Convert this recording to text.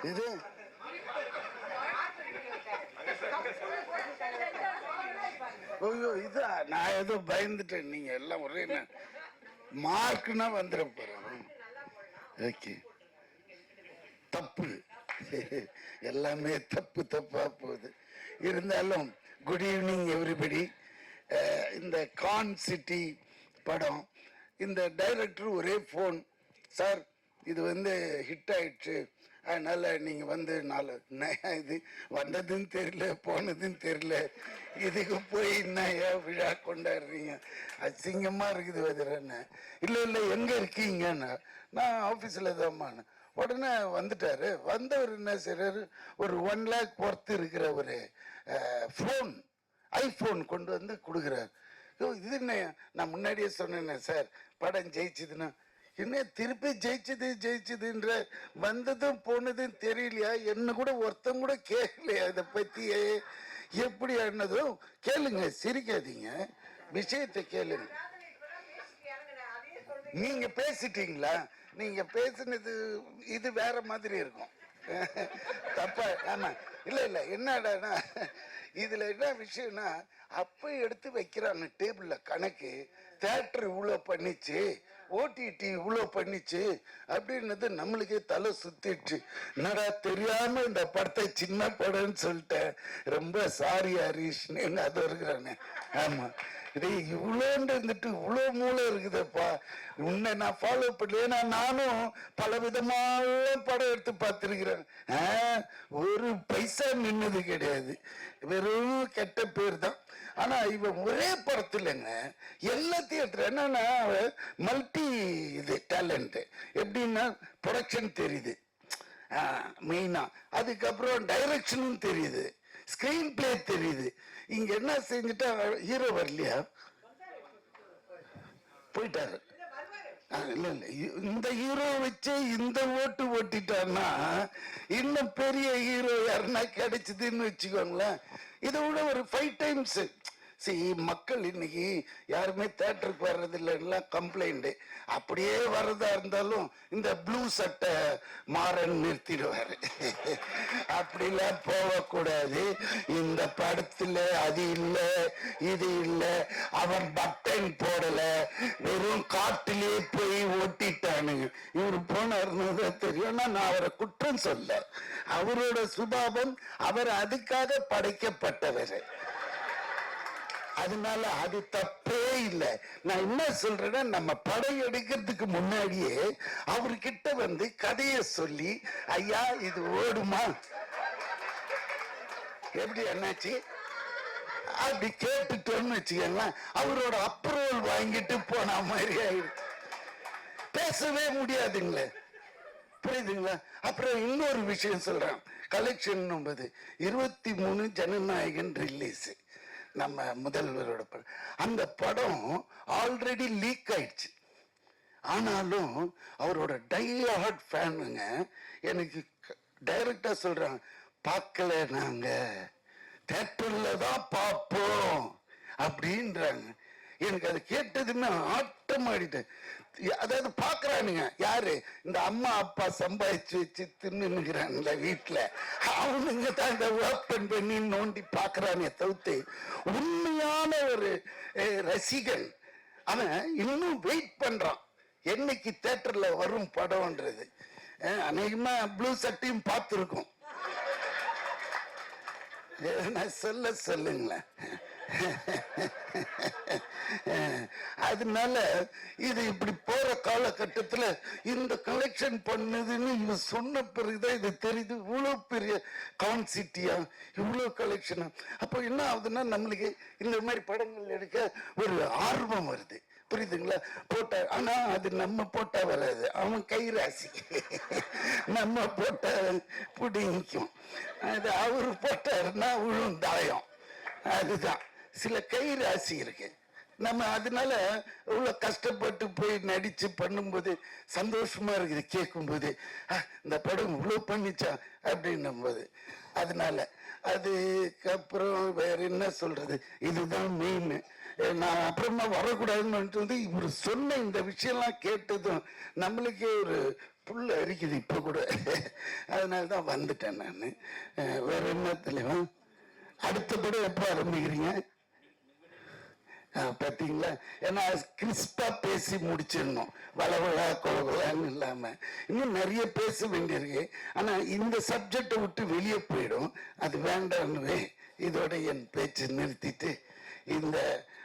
இது ஐயோ இது நான் ஏதோ பயந்துட்டேன். நீங்க எல்லாம் ஒரே மார்க்னா வந்துட போறேன். ஓகே, தப்பு எல்லாமே தப்பு தப்பா போகுது. இருந்தாலும் குட் ஈவினிங் எவ்ரிபடி. இந்த கான் சிட்டி படம், இந்த டைரக்டர் ஒரே ஃபோன், சார் இது ஹிட் ஆயிடுச்சு, அதனால நீங்க இது வந்ததுன்னு தெரியல போனதுன்னு தெரியல, இதுக்கு போய் என்னையா விழா கொண்டாடுறீங்க, அசிங்கமா இருக்குது வதிரன்னு. இல்ல இல்ல எங்க இருக்கீங்கன்னா, நான் ஆபீஸ்ல தான்மான. உடனே வந்துட்டாரு. வந்தவர் என்ன செய்யறாரு, ஒரு 1 lakh ஒர்த் இருக்கிற ஒரு ஃபோன், ஐபோன் கொண்டு வந்து கொடுக்குறாரு. இது என்ன, நான் முன்னாடியே சொன்னேன் சார் படம் ஜெயிச்சதுன்னா, என்ன திருப்பி ஜெயிச்சதுன்ற, வந்ததும் போனதும் தெரியலையா, என்ன கூட ஒருத்தம் கூட கேட்கலையா இதை பத்தியே, எப்படி ஆனதும் கேளுங்க, சிரிக்காதீங்க, விஷயத்தை கேளுங்க. நீங்க பேசிட்டீங்களா? நீங்க பேசினது இது வேற மாதிரி இருக்கும். தப்பா? ஆமா, இல்ல இல்ல என்னடா இதுல என்ன விஷயம்னா, அப்ப எடுத்து வைக்கிறாங்க டேபிள்ல கணக்கு, தியேட்டர் இவ்வளோ பண்ணிச்சு, ஓடிடி இவ்வளோ பண்ணிச்சு அப்படின்னது நம்மளுக்கே தலை சுத்திடுச்சு. என்னடா தெரியாம இந்த படத்தை சின்ன படம்னு சொல்லிட்டேன், ரொம்ப சாரி ஹரீஷ்னு அது இருக்கிறானே. ஆமா, இது இவ்வளோன்னு இருந்துட்டு இவ்வளோ மூளை இருக்குதுப்பா, உன்னை நான் ஃபாலோ பண்ணல. நானும் பல விதமான படம் எடுத்து பார்த்துருக்கிறேன், ஒரு பைசா நின்னது கிடையாது, வெறும் கெட்ட பேர் தான். ஆனா இவன் ஒரே படத்துலங்க எல்லாத்தையும் எடுத்துற, என்னன்னா மல்டி இது டேலண்ட். எப்படின்னா ப்ரொடக்ஷன் தெரியுது மெயினா, அதுக்கப்புறம் டைரக்ஷனும் தெரியுது, ஸ்கிரீன் பிளே தெரியுது. இங்க என்ன செஞ்சுட்டா, ஹீரோ வரலையா, போயிட்டாரு. இல்ல இல்ல, இந்த ஹீரோ வச்சு இந்த ஓட்டு ஓட்டிட்டான்னா இன்னும் பெரிய ஹீரோ யாருன்னா கிடைச்சதுன்னு வச்சுக்கோங்களேன். இதை விட ஒரு 5 times. மக்கள் இன்னைக்கு யாருமே தேட்டருக்கு வர்றதில்லை, கம்ப்ளைண்ட். அப்படியே வர்றதா இருந்தாலும் இந்த ப்ளூ சட்டை மாறன் நிறுத்திடுவாரு. அப்படிலாம் போகக்கூடாது. இந்த படத்துல அது இல்லை இது இல்லை, அவன் பட்டன் போடல, வெறும் காட்டிலே போய் ஓட்டிட்டானுங்க. இவரு போனாருன்னு தெரியும். நான் அவரை குற்றம் சொல்ல, அவரோட சுபாவம், அவர் அதுக்காக படைக்கப்பட்டவர், அதனால அது தப்பே இல்லை. நான் என்ன சொல்றேன்னா, நம்ம படம் எடுக்கிறதுக்கு முன்னாடியே அவர்கிட்ட கதையை சொல்லி, ஐயா இது ஓடுமா, எப்படி என்னாச்சு அப்படி கேட்டுட்டோன்னு வச்சுக்கோங்க, அவரோட அப்ரூவல் வாங்கிட்டு போன மாதிரி ஆயிடும், பேசவே முடியாதுங்களே, புரியுதுங்களா? அப்புறம் இன்னொரு விஷயம் சொல்றேன், கலெக்ஷன் 23 ஜனநாயகன் ரிலீஸ், நம்ம முதல்வரோட படம். அந்த படம் ஆல்ரெடி லீக் ஆயிடுச்சு. ஆனாலும் அவரோட டைஹார்ட் ஃபேனுங்க எனக்கு டைரக்டா சொல்றாங்க, பார்க்கல, நாங்க தியேட்டர்ல தான் பார்ப்போம் அப்படின்றாங்க. எனக்கு அது கேட்டதுமே ஆட்டம் ஆடிட்டேன். அதாவது பாக்குறானுங்க யாரு, இந்த அம்மா அப்பா சம்பாதிச்சு வச்சு தின்னுங்கிறான்ல வீட்டுல, அவனுங்க தான் இந்த ஓப்பன் பண்ணி நோண்டி பாக்குறானே தவிர்த்து, உண்மையான ஒரு ரசிகன் அவன் இன்னும் வெயிட் பண்றான் என்னைக்கு தியேட்டர்ல வரும் படம்ன்றது. அநேகமா ப்ளூ சட்டையும் பார்த்துருக்கோம். சொல்லுங்களேன். அதனால இது இப்படி போற காலகட்டத்தில் இந்த கலெக்ஷன் பண்ணுதுன்னு இவன் சொன்ன பிறகுதான் இது தெரியுது, இவ்வளவு பெரிய கான்சிட்டியா, இவ்வளவு கலெக்ஷனா. அப்போ என்ன ஆகுதுன்னா, நம்மளுக்கு இந்த மாதிரி படங்கள் எடுக்க ஒரு ஆர்வம் வருது, புரியுதுங்களா? போட்டா, ஆனா அது நம்ம போட்டா வராது, அவன் கை ராசி. நம்ம போட்டா புடிக்கும், அது அவரு போட்டாருன்னா விழுந்தாயம். அதுதான் சில கை ராசி இருக்கு. நம்ம அதனால இவ்வளவு கஷ்டப்பட்டு போய் நடிச்சு பண்ணும்போது சந்தோஷமா இருக்குது, கேட்கும் போது இந்த படம் இவ்வளவு பண்ணிச்சா அப்படின்னும் போது. அதனால அதுக்கப்புறம் வேற என்ன சொல்றது, இதுதான் மெயின். நான் அப்புறமா வரக்கூடாதுன்னு இவர் சொன்ன இந்த விஷயம்லாம் கேட்டதும் நம்மளுக்கே ஒரு புல்ல அரிக்குது இப்ப கூட. அதனால தான் வந்துட்டேன் நான். வேற என்ன தலைவா? அடுத்த படம் எப்போ ஆரம்பிக்கிறீங்க? பார்த்தீங்களா? ஏன்னா கிறிஸ்பா பேசி முடிச்சிடணும், வளவளா கொலகொலான்னு இல்லாம. இன்னும் நிறைய பேச வேண்டியிருக்கு. ஆனா இந்த சப்ஜெக்டை விட்டு வெளியே போயிடும், அது வேண்டான்னு இதோட என் பேச்சு நிறுத்திட்டு இந்த